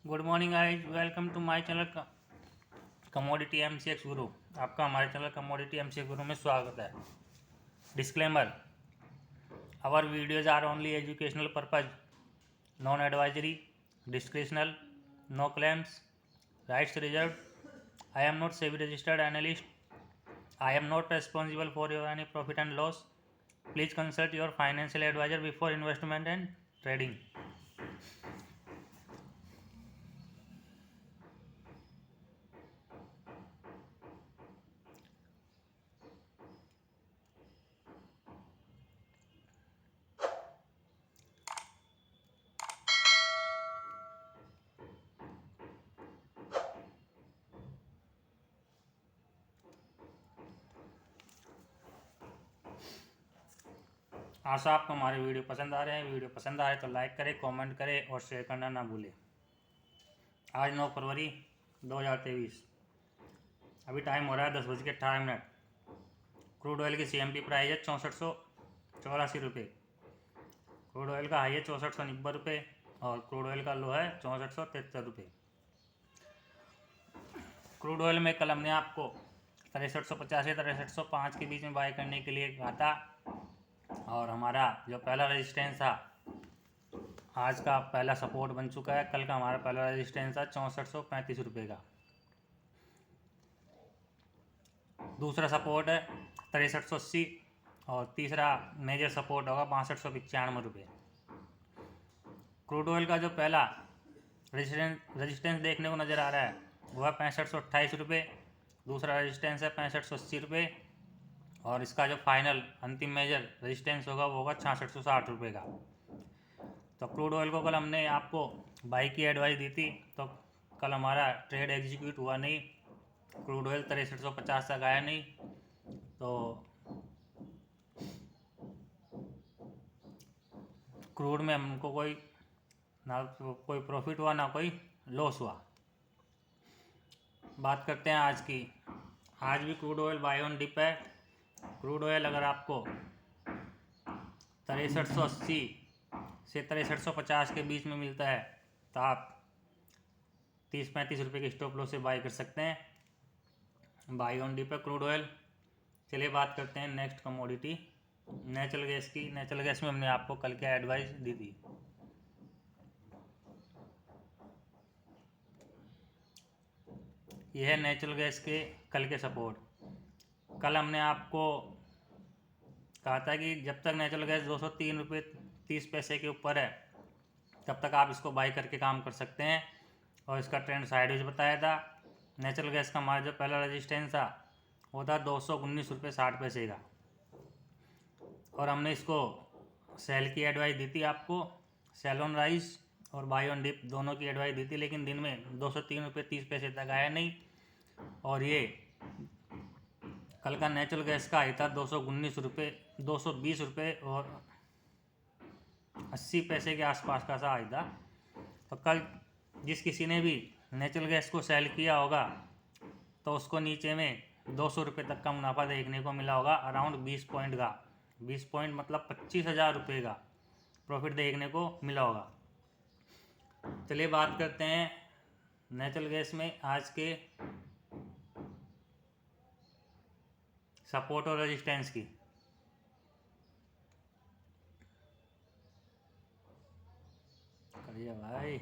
Good morning guys, welcome to my channel commodity MCX guru. आपका हमारे channel commodity MCX गुरु में स्वागत है। Disclaimer: our videos are only educational purpose, non advisory, descriptional, no claims, rights reserve. I am not SEBI registered analyst. I am not responsible for your any profit and loss. Please consult your financial advisor before investment and trading. आशा आपको हमारे video पसंद आ रहे हैं। Video पसंद आ रहे तो like करें, कमेंट करें और शेयर करना ना भूलें। आज 9 फरवरी 2023, अभी टाइम हो रहा है 10:18। क्रूड ऑयल की CMP प्राइस है 6484 रुपये। क्रूड ऑयल का हाई है 6490 रुपये और क्रूड ऑयल का लो है 6473 रुपये। क्रूड ऑयल में कल हमने आपको 6350 से 6305 के बीच में बाय करने के लिए कहा था और हमारा जो पहला रेजिस्टेंस था, आज का पहला सपोर्ट बन चुका है। कल का हमारा पहला रेजिस्टेंस था 6435 रुपये का। दूसरा सपोर्ट है 6380 और तीसरा मेजर सपोर्ट होगा 6295 रुपये। क्रूड ऑयल का जो पहला रेजिस्टेंस देखने को नज़र आ रहा है वो है 6528 रुपये। दूसरा रेजिस्टेंस है 6580 रुपये और इसका जो फाइनल अंतिम मेजर रेजिस्टेंस होगा वो होगा 6660 रुपये का। तो क्रूड ऑयल को कल हमने आपको बाई की एडवाइस दी थी, तो कल हमारा ट्रेड एग्जीक्यूट हुआ नहीं। क्रूड ऑयल 6350 तक आया नहीं, तो क्रूड में हमको ना कोई प्रॉफिट हुआ ना कोई लॉस हुआ। बात करते हैं आज की। आज भी crude oil buy on dip है। क्रूड ऑयल अगर आपको 6380 से 6350 के बीच में मिलता है तो आप 30-35 रुपये के स्टॉप लॉस से बाय कर सकते हैं। बाय ऑन डिप है क्रूड ऑयल। चलिए बात करते हैं नेक्स्ट कमोडिटी नेचुरल गैस की। नेचुरल गैस में हमने आपको कल क्या एडवाइस दी थी। यह है नेचुरल गैस के कल के सपोर्ट। कल हमने आपको कहा था कि जब तक नेचुरल गैस 203 रुपये 30 पैसे के ऊपर है तब तक आप इसको बाई करके काम कर सकते हैं और इसका ट्रेंड साइडवेज बताया था। नेचुरल गैस का हमारा जो पहला रेजिस्टेंस था वो था 219 रुपये 60 पैसे का और हमने इसको सेल की एडवाइस दी थी आपको। सेल ऑन राइस और बाई ऑन डिप दोनों की एडवाइस दी थी, लेकिन दिन में 203 रुपये 30 पैसे तक आया नहीं। और ये कल का नेचुरल गैस का हाई था 220 रुपये और 80 पैसे के आसपास का सा हाई था। तो कल जिस किसी ने भी नेचुरल गैस को सेल किया होगा तो उसको नीचे में 200 रुपये तक का मुनाफा देखने को मिला होगा, अराउंड 20 पॉइंट का। 20 पॉइंट मतलब 25,000 रुपये का प्रॉफिट देखने को मिला होगा। चलिए बात करते हैं नेचुरल गैस में आज के सपोर्ट और रेजिस्टेंस की। करिए भाई।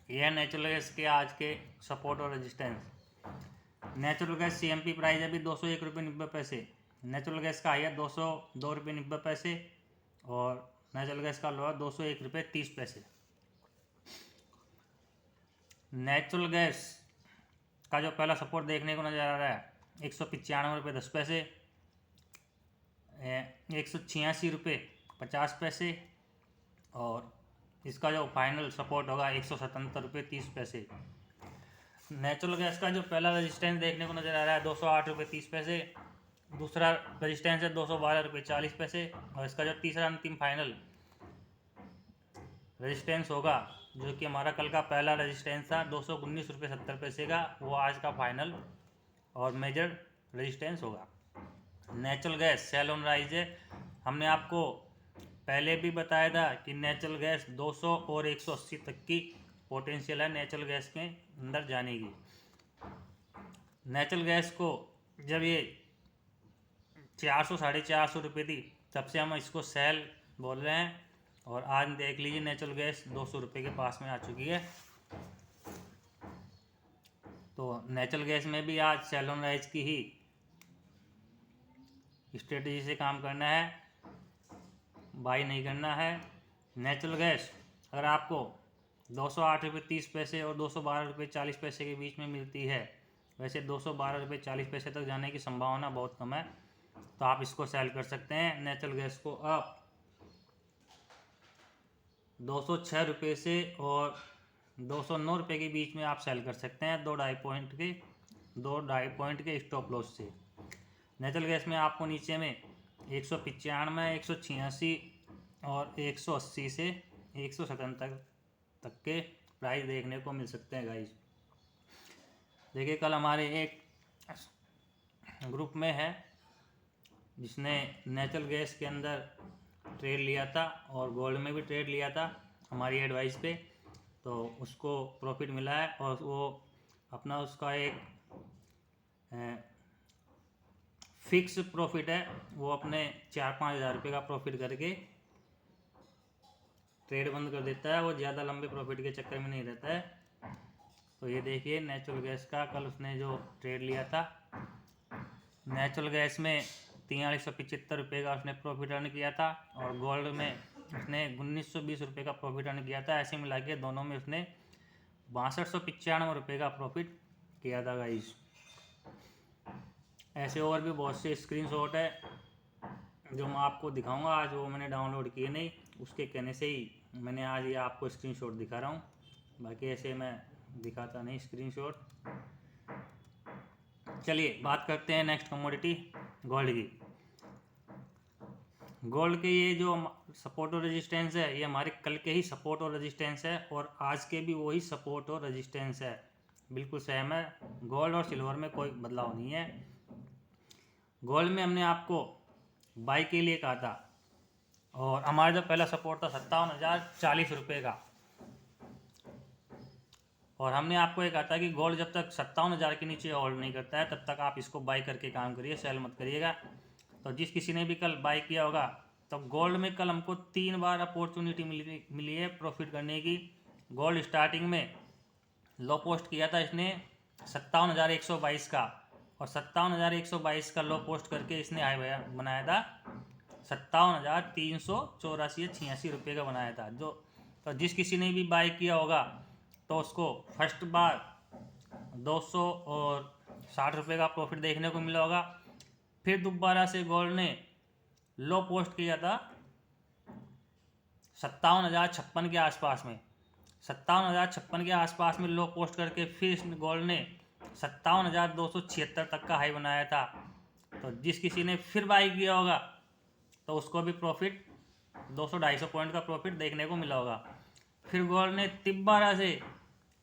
यह नेचुरल गैस के आज के सपोर्ट और resistance. Natural gas CMP price अभी 201 रुपये 90 पैसे। नेचुरल गैस का हाई है 202 रुपये 90 पैसे और नेचुरल गैस का लो है 201 रुपये 30 पैसे। नेचुरल गैस का जो पहला सपोर्ट देखने को नजर आ रहा है 195 रुपये 10 पैसे, 186 रुपये 50 पैसे और इसका जो फाइनल सपोर्ट होगा 177 रुपये 30 पैसे। नेचुरल गैस का जो पहला रेजिस्टेंस देखने को नज़र आ रहा है 208 रुपये 30 पैसे। दूसरा रेजिस्टेंस है 212 रुपये 40 पैसे और इसका जो तीसरा अंतिम फाइनल रेजिस्टेंस होगा, जो कि हमारा कल का पहला रेजिस्टेंस था 219 रुपये 70 पैसे का, वो आज का फाइनल और मेजर रेजिस्टेंस होगा। Natural gas sell on rise है। हमने आपको पहले भी बताया था कि नेचुरल गैस 200 और 180 तक की पोटेंशियल है नेचुरल गैस के अंदर जाने की। नेचुरल गैस को जब ये 400 450 रुपये थी तब से हम इसको सेल बोल रहे हैं, और आज देख लीजिए नेचुरल गैस 200 रुपये के पास में आ चुकी है। तो नेचुरल गैस में भी आज सेलोनराइज की ही स्ट्रेटजी से काम करना है, बाई नहीं करना है। नेचुरल गैस अगर आपको 208 रुपये 30 पैसे और 212 रुपये 40 पैसे के बीच में मिलती है, वैसे 212 रुपये 40 पैसे तक जाने की संभावना बहुत कम है, तो आप इसको सेल कर सकते हैं। नेचुरल गैस को आप 206 रुपये से और 209 रुपये के बीच में आप सेल कर सकते हैं, 2.5 पॉइंट के स्टॉप लॉस से। नेचुरल गैस में आपको नीचे में 195, 186 और 180 से 177 तक के प्राइस देखने को मिल सकते हैं गाइस। देखिए कल हमारे एक ग्रुप में है जिसने नेचुरल गैस के अंदर ट्रेड लिया था और गोल्ड में भी ट्रेड लिया था हमारी एडवाइस पे, तो उसको प्रॉफिट मिला है और वो अपना उसका एक फिक्स प्रॉफिट है, वो अपने 4-5 हज़ार रुपये का प्रॉफिट करके ट्रेड बंद कर देता है। वो ज़्यादा लंबे प्रॉफिट के चक्कर में नहीं रहता है। तो ये देखिए नेचुरल गैस का कल उसने जो ट्रेड लिया था, नेचुरल गैस में 4375 रुपये का उसने प्रॉफिट अर्न किया था और गोल्ड में उसने 1920 रुपये का प्रॉफिट अर्न किया था। ऐसे मिला के दोनों में उसने 6295 रुपये का प्रॉफिट किया था गाइस। ऐसे और भी बहुत से स्क्रीनशॉट है जो मैं आपको दिखाऊंगा, आज वो मैंने डाउनलोड किए नहीं, उसके कहने से ही मैंने आज ये आपको स्क्रीनशॉट दिखा रहा हूँ, बाकी ऐसे मैं दिखाता नहीं स्क्रीनशॉट। चलिए बात करते हैं नेक्स्ट कमोडिटी गोल्ड की। गोल्ड के ये जो सपोर्ट और रेजिस्टेंस है, ये हमारे कल के ही सपोर्ट और रेजिस्टेंस है और आज के भी वही सपोर्ट और रेजिस्टेंस है, बिल्कुल सेम है। गोल्ड और सिल्वर में कोई बदलाव नहीं है। गोल्ड में हमने आपको बाई के लिए कहा था और हमारा जो पहला सपोर्ट था 57,040 रुपये का, और हमने आपको ये कहा था कि गोल्ड जब तक 57,000 के नीचे होल्ड नहीं करता है तब तक आप इसको बाई करके काम करिए, सेल मत करिएगा। तो जिस किसी ने भी कल बाई किया होगा, तो गोल्ड में कल हमको 3 बार अपॉर्चुनिटी मिली है प्रॉफिट करने की। गोल्ड स्टार्टिंग में लो पोस्ट किया था इसने 57,122 का, और 57,122 का लो पोस्ट करके इसने हाई बनाया था 57,384 या 86 रुपये का बनाया था। जो तो जिस किसी ने भी बाई किया होगा तो उसको फर्स्ट बार 260 रुपये का प्रॉफिट देखने को मिला होगा। फिर दोबारा से गोल्ड ने लो पोस्ट किया था 57,056 के आसपास में, 57,056 के आसपास में लो पोस्ट करके फिर गोल्ड ने 57,276 तक का हाई बनाया था। तो जिस किसी ने फिर बाई किया होगा तो उसको भी प्रॉफिट 200-250 पॉइंट का प्रॉफिट देखने को मिला होगा। फिर गोल्ड ने तिब्बारा से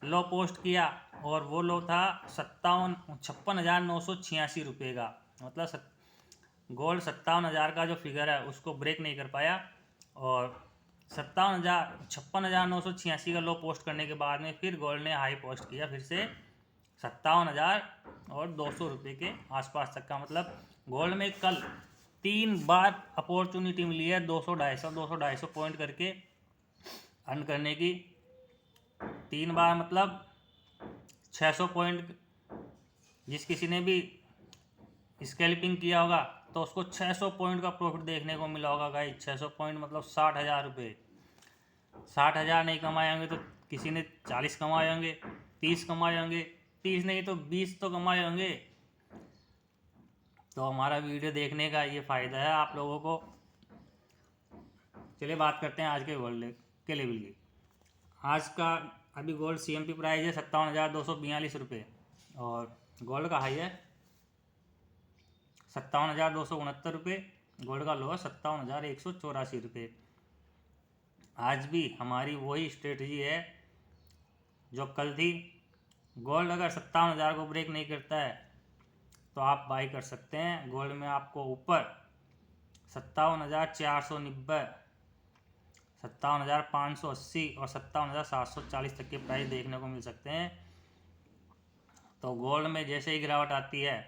लो पोस्ट किया और वो लो था 56,986 रुपये का, मतलब गोल्ड 57,000 का जो फिगर है उसको ब्रेक नहीं कर पाया, और 56,986 का लो पोस्ट करने के बाद में फिर गोल्ड ने हाई पोस्ट किया फिर से 57,200 रुपये के आसपास तक का। मतलब गोल्ड में कल 3 बार अपॉर्चुनिटी मिली है 200-250 पॉइंट करके अर्न करने की। 3 बार मतलब 600 पॉइंट। जिस किसी ने भी स्कैल्पिंग किया होगा तो उसको 600 पॉइंट का प्रॉफिट देखने को मिला होगा गाइस। 600 पॉइंट मतलब 60,000 रुपये। 60,000 नहीं कमाए होंगे तो किसी ने 40 कमाए होंगे, 30 कमाए होंगे, 30 नहीं तो 20 तो कमाए होंगे। तो हमारा वीडियो देखने का ये फ़ायदा है आप लोगों को। चलिए बात करते हैं आज के गोल्ड के लेवल की। आज का अभी गोल्ड CMP प्राइस है 57,242 रुपये और गोल्ड का हाई है 57,269 रुपये, गोल्ड का लो है 57,184 रुपये। आज भी हमारी वही स्ट्रेटजी है जो कल थी। गोल्ड अगर 57,000 को ब्रेक नहीं करता है तो आप बाई कर सकते हैं। गोल्ड में आपको ऊपर 57,490 57,580 और 57,740 तक के प्राइस देखने को मिल सकते हैं। तो गोल्ड में जैसे ही गिरावट आती है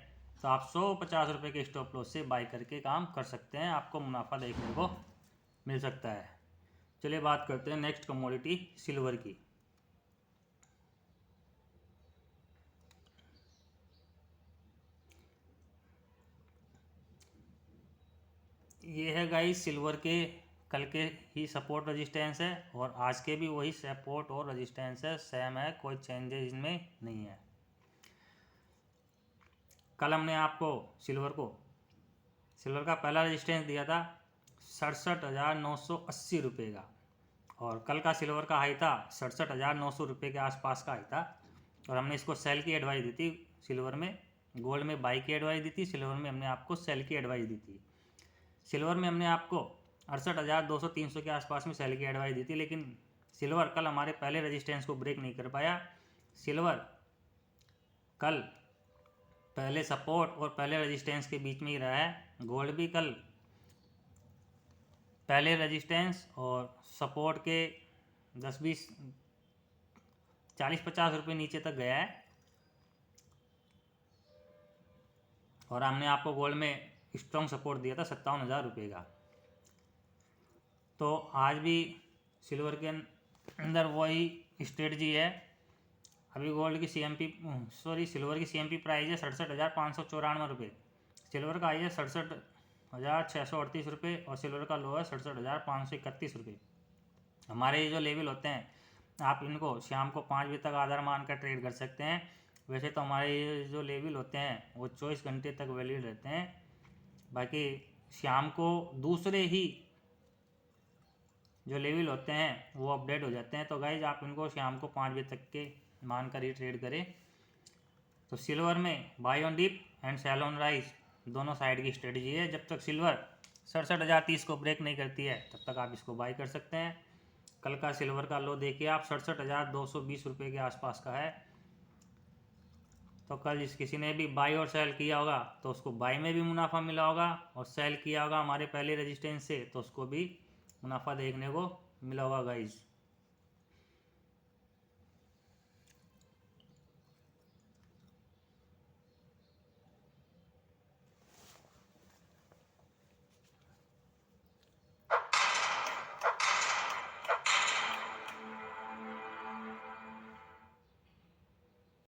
तो आप 150 रुपये के स्टॉप लॉस से बाई करके काम कर सकते हैं, आपको मुनाफा देखने को मिल सकता है। चलिए बात करते हैं नेक्स्ट कमोडिटी सिल्वर की। ये है गाइस सिल्वर के कल के ही सपोर्ट रेजिस्टेंस है और आज के भी वही सपोर्ट और रेजिस्टेंस है, सेम है, कोई चेंजेस इनमें नहीं है। कल हमने आपको सिल्वर का पहला रेजिस्टेंस दिया था 67,980 रुपये का, और कल का सिल्वर का हाई था 67,900 रुपये के आसपास का हाई था, और हमने इसको सेल की एडवाइस दी थी। सिल्वर में, गोल्ड में बाई की एडवाइस दी थी, सिल्वर में हमने आपको सेल की एडवाइस दी थी। सिल्वर में हमने आपको 68,200-300 के आसपास में सेल की एडवाइस दी थी, लेकिन सिल्वर कल हमारे पहले रेजिस्टेंस को ब्रेक नहीं कर पाया। सिल्वर कल पहले सपोर्ट और पहले रेजिस्टेंस के बीच में ही रहा है। गोल्ड भी कल पहले रेजिस्टेंस और सपोर्ट के 10-20 40-50 रुपये नीचे तक गया है, और हमने आपको गोल्ड में स्ट्रॉन्ग सपोर्ट दिया था 57,000 रुपये का। तो आज भी सिल्वर के अंदर वही स्ट्रेटजी है। अभी गोल्ड की सिल्वर की CMP प्राइस है 67,594 रुपये, सिल्वर का हाई है 67,638 रुपये और सिल्वर का लो है 67,531 रुपये। हमारे ये जो लेवल होते हैं, आप इनको शाम को 5 बजे तक आधार मान कर ट्रेड कर सकते हैं। वैसे तो हमारे ये जो लेवल होते हैं वो 24 घंटे तक वैलिड रहते हैं, बाकी शाम को दूसरे ही जो लेवल होते हैं वो अपडेट हो जाते हैं। तो गाइज आप इनको शाम को 5 बजे तक के मान कर ही ट्रेड करें। तो सिल्वर में buy on dip and sell on rise दोनों साइड की स्ट्रेटजी है। जब तक सिल्वर 67,030 को ब्रेक नहीं करती है तब तक आप इसको बाई कर सकते हैं। कल का सिल्वर का लो देखिए आप 67,220 रुपये के आसपास का है। तो कल जिस किसी ने भी बाई और सेल किया होगा तो उसको बाई में भी मुनाफा मिला होगा, और सेल किया होगा हमारे पहले रेजिस्टेंस से तो उसको भी मुनाफा देखने को मिला होगा गाइज।